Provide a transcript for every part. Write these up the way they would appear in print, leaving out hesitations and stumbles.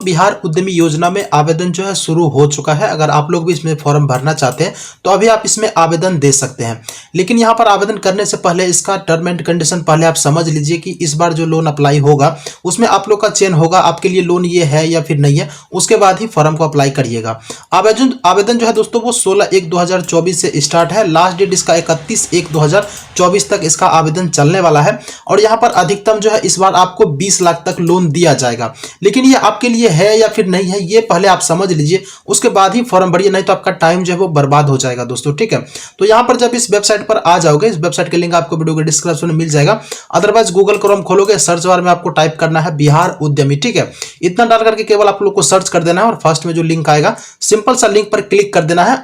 बिहार उद्यमी योजना में आवेदन जो है शुरू हो चुका है। अगर आप लोग भी इसमें फॉर्म भरना चाहते हैं तो अभी आप इसमें आवेदन दे सकते हैं। लेकिन यहाँ पर आवेदन करने से पहले इसका टर्म एंड कंडीशन पहले आप समझ लीजिए कि इस बार जो लोन अप्लाई होगा उसमें आप लोग का चयन होगा, आपके लिए लोन ये है या फिर नहीं है, उसके बाद ही फॉर्म को अप्लाई करिएगा। आवेदन जो है दोस्तों वो 16/1/2024 से स्टार्ट है। लास्ट डेट इसका 31/1/2024 तक इसका आवेदन चलने वाला है। और यहाँ पर अधिकतम जो है इस बार आपको 20 लाख तक लोन दिया जाएगा। लेकिन ये आपके लिए है या फिर नहीं है ये पहले आप समझ लीजिए, उसके बाद ही फॉर्म भरिए, नहीं तो आपका टाइम जो है वो बर्बाद हो जाएगा दोस्तों। ठीक है, तो यहाँ पर जब इस वेबसाइट पर आ जाओगे, इस वेबसाइट के लिंक आपको वीडियो के डिस्क्रिप्शन में मिल जाएगा। अदरवाइज गूगल क्रोम खोलोगे, सर्च बार में आपको टाइप करना है बिहार उद्यमी। ठीक है, इतना डाल करके केवल आप लोग को सर्च कर देना है और फर्स्ट में जो लिंक आएगा सिंपल सा लिंक पर क्लिक कर देना है।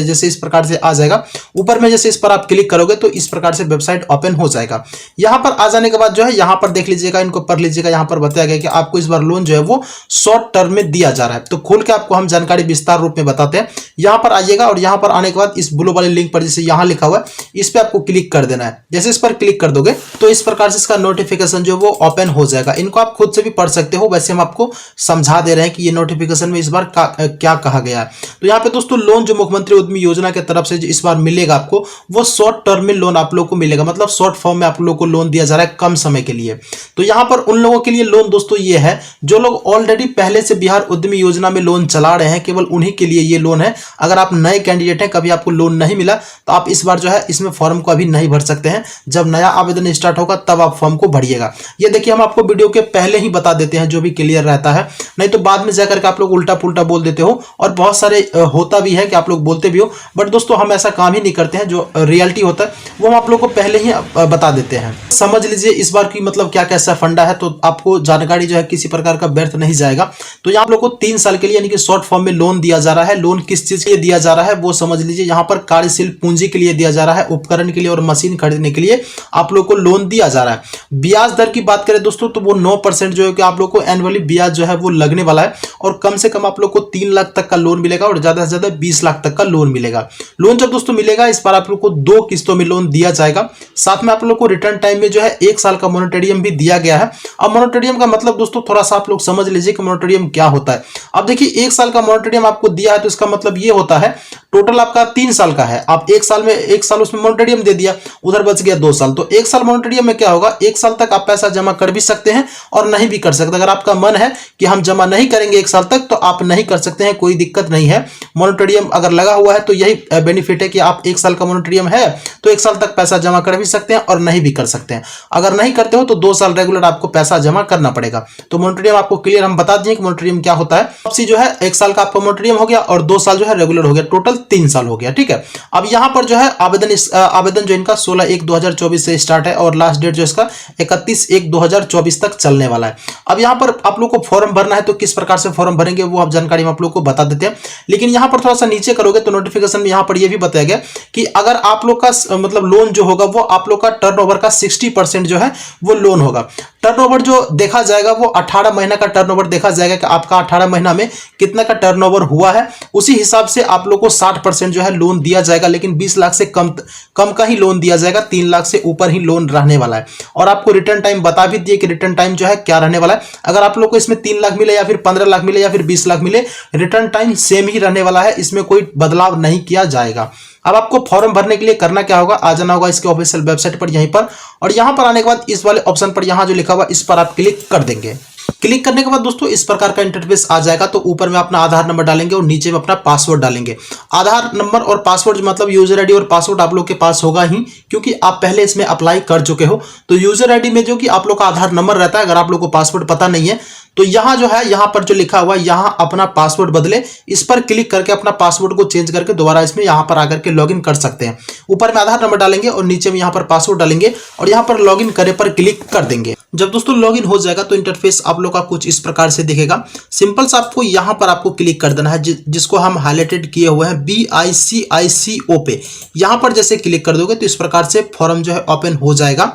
जैसे इस प्रकार से आ जाएगा, ऊपर में जैसे इस पर आप क्लिक करोगे तो इस प्रकार से वेबसाइट ओपन हो जाएगा। यहाँ पर आ जाने के बाद जो है यहाँ पर देख लीजिएगा, इनको पढ़ लीजिएगा। यहाँ पर बताया गया कि आपको इस बार लोन जो है वो शॉर्ट टर्म में दिया जा रहा है। तो खोल के आपको हम जानकारी विस्तार रूप में बताते हैं। यहाँ पर आइएगा और यहाँ पर आने के बाद इस ब्लू वाले लिंक पर जैसे यहाँ लिखा हुआ है इस पे आपको क्लिक कर देना है। जैसे इस पर क्लिक कर दोगे तो इस प्रकार से इसका नोटिफिकेशन जो वो ओपन हो जाएगा। इनको आप खुद से भी पढ़ सकते हो, वैसे हम आपको समझा दे रहे हैं कि ये नोटिफिकेशन में इस बार क्या कहा गया है। तो यहाँ पे दोस्तों लोन जो मुख्यमंत्री उद्यमी योजना की तरफ से इस बार मिलेगा आपको, वो शॉर्ट टर्म में लोन आप लोग को मिलेगा। मतलब शॉर्ट फॉर्म में आप लोग को लोन दिया जा रहा है कम समय के लिए। तो यहाँ पर उन लोगों के लिए लोन दोस्तों ये है जो लोग ऑलरेडी पहले से बिहार उद्यमी योजना में लोन चला रहे हैं, केवल उन्हीं के लिए ये लोन है। अगर आप नए कैंडिडेट हैं, कभी आपको लोन नहीं मिला, तो आप इस बार जो है इसमें फॉर्म को अभी नहीं भर सकते हैं। जब नया आवेदन स्टार्ट होगा तब आप फॉर्म को भरिएगा। ये देखिए हम आपको वीडियो के पहले ही बता देते हैं जो भी क्लियर रहता है, नहीं तो बाद में जाकर के आप लोग उल्टा पुल्टा बोल देते हो। और बहुत सारे होता भी है कि आप लोग बोलते भी हो, बट दोस्तों हम ऐसा काम ही नहीं करते हैं। जो रियलिटी होता है वो हम आप लोग को पहले ही बता देते हैं। समझ लीजिए इस बार की मतलब क्या कैसा फंडा है, तो आपको जानकारी जो है किसी प्रकार का व्यर्थ नहीं जाएगा। तो यहाँ आप लोग को 3 साल के लिए यानी कि शॉर्ट फॉर्म में लोन दिया जा रहा है। लोन किस चीज के लिए दिया जा रहा है वो समझ लीजिए। यहाँ पर कार्यशील पूंजी के लिए दिया जा रहा है, उपकरण के लिए और मशीन खरीदने के लिए आप लोग को लोन दिया जा रहा है। ब्याज दर की बात करें दोस्तों तो वो 9% जो है कि आप लोग को एनुअली ब्याज जो है वो लगने वाला है। और कम से कम आप लोग को 3 लाख तक का लोन मिलेगा और ज्यादा से ज्यादा 20 लाख तक का लोन मिलेगा। लोन जब दोस्तों मिलेगा इस बार आप लोग को 2 किस्तों में लोन दिया जाएगा। साथ में आप लोग को रिटर्न टाइम में जो है 1 साल का मोरेटोरियम भी दिया गया है। अब मोरेटोरियम का मतलब दोस्तों थोड़ा सा आप लोग समझ लीजिए कि मोरेटोरियम क्या होता है। अब देखिए 1 साल का मोरेटोरियम आपको दिया है तो इसका मतलब ये होता है टोटल आपका 3 साल का है। आप 1 साल में 1 साल उसमें मोरेटोरियम दे दिया, उधर बच गया 2 साल। तो 1 साल मोरेटोरियम में क्या होगा, 1 साल तक आप पैसा जमा कर भी सकते हैं और नहीं भी कर सकते। अगर आपका मन है कि हम जमा नहीं करेंगे 1 साल तक तो आप नहीं कर सकते हैं, कोई दिक्कत नहीं है। मोरेटोरियम अगर लगा हुआ है तो यही बेनिफिट है कि आप 1 साल का मोरेटोरियम है तो 1 साल तक पैसा जमा कर भी सकते हैं और नहीं भी कर सकते हैं। अगर नहीं करते हो तो 2 साल रेगुलर आपको पैसा जमा करना पड़ेगा। तो मोरेटोरियम आपको क्लियर हम बता दें कि मोरेटोरियम क्या होता है। वापसी जो है 1 साल का आपका मोरेटोरियम हो गया और 2 साल जो है रेगुलर हो गया, टोटल 3 साल हो गया। ठीक है, अब यहाँ पर जो है आवेदन जो इनका 16/1/2024 से स्टार्ट है और लास्ट डेट जो इसका 31/1/2024 तक चलने वाला है। अब यहाँ पर आप लोग को फॉर्म भरना है तो किस प्रकार से फॉर्म भरेंगे वो आप जानकारी हम आप लोग को बता देते हैं। लेकिन यहाँ पर थोड़ा सा नीचे करोगे तो नोटिफिकेशन में यहाँ पर यह भी बताया गया कि अगर आप लोग का मतलब लोन जो होगा वो आप लोग का टर्नओवर का 60% जो है वो लोन होगा। टर्नओवर जो देखा जाएगा वो 18 महीना का टर्नओवर देखा जाएगा कि आपका 18 महीना में कितना का टर्नओवर हुआ है, उसी हिसाब से आप लोग को 60% जो है लोन दिया जाएगा। लेकिन 20 लाख से कम का ही लोन दिया जाएगा, 3 लाख से ऊपर ही लोन रहने वाला है। और आपको रिटर्न टाइम बता भी दिए कि रिटर्न टाइम जो है क्या रहने वाला है। अगर आप लोग को इसमें 3 लाख मिले या फिर 15 लाख मिले या फिर 20 लाख मिले, रिटर्न टाइम सेम ही रहने वाला है, इसमें कोई बदलाव नहीं किया जाएगा। अब आपको फॉर्म भरने के लिए करना क्या होगा, आ जाना होगा इसके ऑफिशियल वेबसाइट पर यहीं पर, और यहां पर आने के बाद इस वाले ऑप्शन पर यहां जो लिखा हुआ इस पर आप क्लिक कर देंगे। क्लिक करने के बाद दोस्तों इस प्रकार का इंटरफेस आ जाएगा। तो ऊपर में अपना आधार नंबर डालेंगे और नीचे में अपना पासवर्ड डालेंगे। आधार नंबर और पासवर्ड मतलब यूजर आईडी और पासवर्ड आप लोग के पास होगा ही, क्योंकि आप पहले इसमें अप्लाई कर चुके हो। तो यूजर आईडी में जो कि आप लोग का आधार नंबर रहता है, अगर आप लोग को पासवर्ड पता नहीं है तो यहाँ जो है यहाँ पर जो लिखा हुआ है यहाँ अपना पासवर्ड बदले, इस पर क्लिक करके अपना पासवर्ड को चेंज करके दोबारा इसमें यहाँ पर आकर के लॉगिन कर सकते हैं। ऊपर में आधार नंबर डालेंगे और नीचे में यहाँ पर पासवर्ड डालेंगे और यहाँ पर लॉगिन करे पर क्लिक कर देंगे। जब दोस्तों लॉगिन हो जाएगा तो इंटरफेस आप लोग का कुछ इस प्रकार से दिखेगा। सिंपल सा आपको यहाँ पर आपको क्लिक कर देना है, जिसको हम हाईलाइटेड किए हुए हैं BICICO पे। यहाँ पर जैसे क्लिक कर दोगे तो इस प्रकार से फॉर्म जो है ओपन हो जाएगा।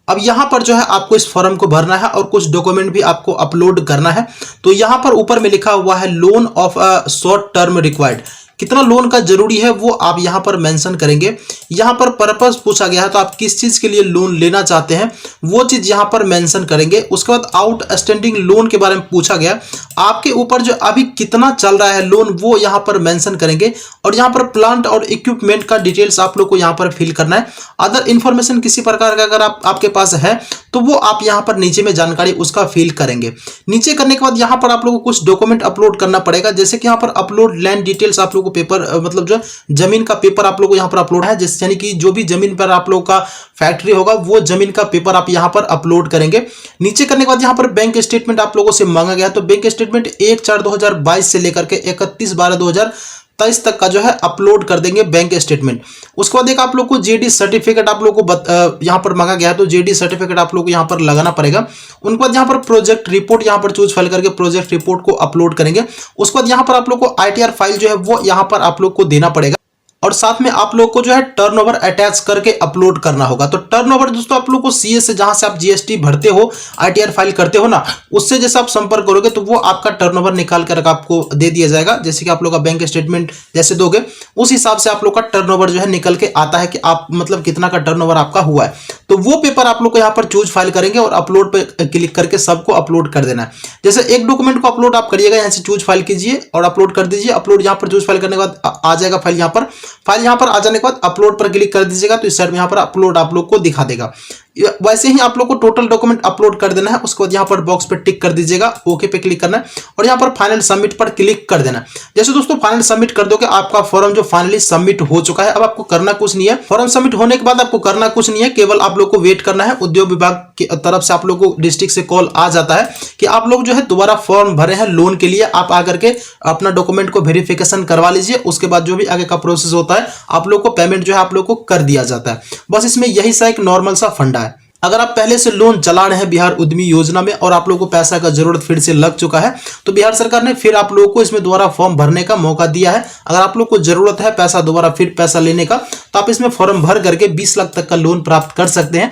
अब यहाँ पर जो है आपको इस फॉर्म को भरना है और कुछ डॉक्यूमेंट भी आपको अपलोड करना है। तो यहाँ पर ऊपर में लिखा हुआ है loan of a short term required, कितना लोन का जरूरी है वो आप यहाँ पर मेंशन करेंगे। यहाँ पर पर्पस पूछा गया है तो आप किस चीज के लिए लोन लेना चाहते हैं वो चीज यहाँ पर मेंशन करेंगे। उसके बाद आउटस्टैंडिंग लोन के बारे में पूछा गया, आपके ऊपर जो अभी कितना चल रहा है लोन वो यहाँ पर मेंशन करेंगे। और यहाँ पर प्लांट और इक्विपमेंट का डिटेल्स आप लोग को यहाँ पर फिल करना है। अदर इन्फॉर्मेशन किसी प्रकार का अगर आपके पास है तो वो आप यहाँ पर नीचे में जानकारी उसका फिल करेंगे। नीचे करने के बाद यहाँ पर आप लोगों को कुछ डॉक्यूमेंट अपलोड करना पड़ेगा, जैसे कि यहाँ पर अपलोड लैंड डिटेल्स आप लोगों को पेपर मतलब जो जमीन का पेपर आप लोगों को यहाँ पर अपलोड है, जैसे यानी कि जो भी जमीन पर आप लोगों का फैक्ट्री होगा वो जमीन का पेपर आप यहाँ पर अपलोड करेंगे। नीचे करने के बाद यहाँ पर बैंक स्टेटमेंट आप लोगों से मांगा गया, तो बैंक स्टेटमेंट 1/4/2022 से लेकर के 31/12/2023 तक का जो है अपलोड कर देंगे बैंक स्टेटमेंट। उसके बाद एक आप लोग को जेडी सर्टिफिकेट आप लोग को यहाँ पर मांगा गया है, तो जेडी सर्टिफिकेट आप लोग को यहाँ पर लगाना पड़ेगा। उनके बाद यहाँ पर प्रोजेक्ट रिपोर्ट यहाँ पर चूज फाइल करके प्रोजेक्ट रिपोर्ट को अपलोड करेंगे। उसके बाद यहाँ पर आप लोग को आईटीआर फाइल जो है वो यहाँ पर आप लोग को देना पड़ेगा और साथ में आप लोग को जो है टर्नओवर अटैच करके अपलोड करना होगा। तो टर्नओवर दोस्तों आप लोग को सीए से जहां से आप जीएसटी भरते हो आईटीआर फाइल करते हो ना, उससे जैसे आप संपर्क करोगे तो वो आपका टर्नओवर निकाल कर आपको दे दिया जाएगा। जैसे कि आप लोग का बैंक स्टेटमेंट जैसे दोगे उस हिसाब से आप लोग का टर्नओवर जो है निकल के आता है कि आप मतलब कितना का टर्नओवर आपका हुआ है। तो वो पेपर आप लोग को यहाँ पर चूज फाइल करेंगे और अपलोड पे क्लिक करके सबको अपलोड कर देना है। जैसे एक डॉक्यूमेंट को अपलोड आप करिएगा, यहाँ से चूज फाइल कीजिए और अपलोड कर दीजिए। अपलोड यहाँ पर चूज फाइल करने के बाद आ जाएगा फाइल यहाँ पर आ जाने के बाद अपलोड पर क्लिक कर दीजिएगा तो इस साइड में यहाँ पर अपलोड आप लोग को दिखा देगा। वैसे ही आप लोग को टोटल डॉक्यूमेंट अपलोड कर देना है। उसके बाद यहाँ पर बॉक्स पर टिक कर दीजिएगा, ओके पे क्लिक करना है और यहाँ पर फाइनल सबमिट पर क्लिक कर देना है। जैसे दोस्तों फाइनल सबमिट कर दोगे आपका फॉर्म जो फाइनली सबमिट हो चुका है। अब आपको करना कुछ नहीं है, फॉर्म सबमिट होने के बाद आपको करना कुछ नहीं है, केवल आप लोग को वेट करना है। उद्योग विभाग की तरफ से आप लोग को डिस्ट्रिक्ट से कॉल आ जाता है कि आप लोग जो है दोबारा फॉर्म भरे हैं लोन के लिए, आप आकर के अपना डॉक्यूमेंट को वेरिफिकेशन करवा लीजिए। उसके बाद जो भी आगे का प्रोसेस होता है आप लोग को पेमेंट जो है आप लोग को कर दिया जाता है। बस इसमें यही सा एक नॉर्मल सा फंडा है। अगर आप पहले से लोन चला रहे हैं बिहार उद्यमी योजना में और आप लोगों को पैसा का जरूरत फिर से लग चुका है तो बिहार सरकार ने फिर आप लोगों को इसमें दोबारा फॉर्म भरने का मौका दिया है। अगर आप लोग को जरूरत है पैसा दोबारा फिर पैसा लेने का तो आप इसमें फॉर्म भर करके 20 लाख तक का लोन प्राप्त कर सकते हैं।